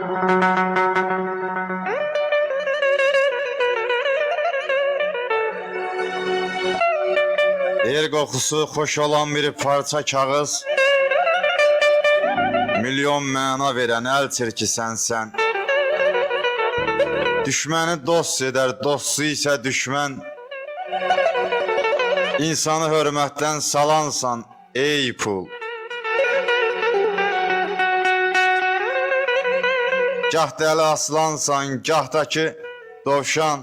El qoxusu xoş olan bir parça kağız, milyon məna verən əl çirkisən sən. Düşməni dost edər, dostu isə düşmən. İnsanı hörmətdən salansan ey pul. Gah dəli aslansan, gah da ki dovşan.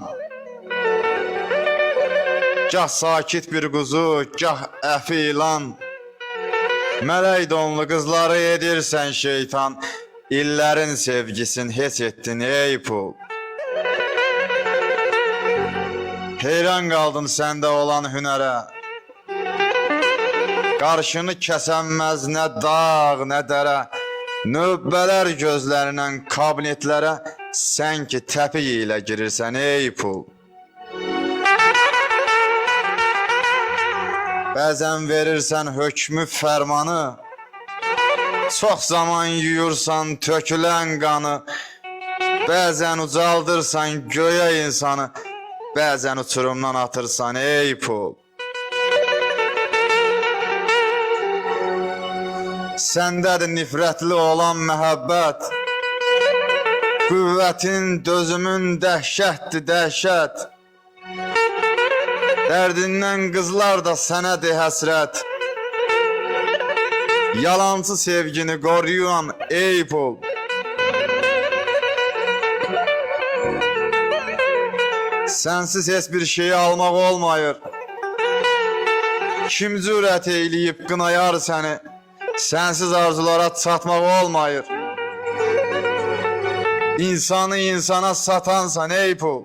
Gah sakit bir quzu, gah əfi ilan. Mələk donlu qızları edirsən şeytan. İllərin sevgisin heç etdin ey pul. Heyran qaldım səndə olan hünərə. Qarşını kəsənməz nə dağ, nə dərə. Növbələr gözlərindən kabinetlərə. Sən ki təpik ilə girirsən ey pul. Bəzən verirsən hökmü fərmanı. Çox zaman yuyursan tökülən qanı. Bəzən ucaldırsan göyə insanı. Bəzən uçurumdan atırsan ey pul. Səndədir nifrətli olan məhəbbət. Qüvvətin, dözümün dəhşətdir dəhşət. Dərdindən qızlar da sənədir həsrət. Yalancı sevgini qoruyan ey pul. Sənsiz heç bir şeyi almaq olmayır. Kim cürət eyləyib qınayar səni. Sənsiz arzulara çatmaq olmayır. İnsanı insana satansan ey pul.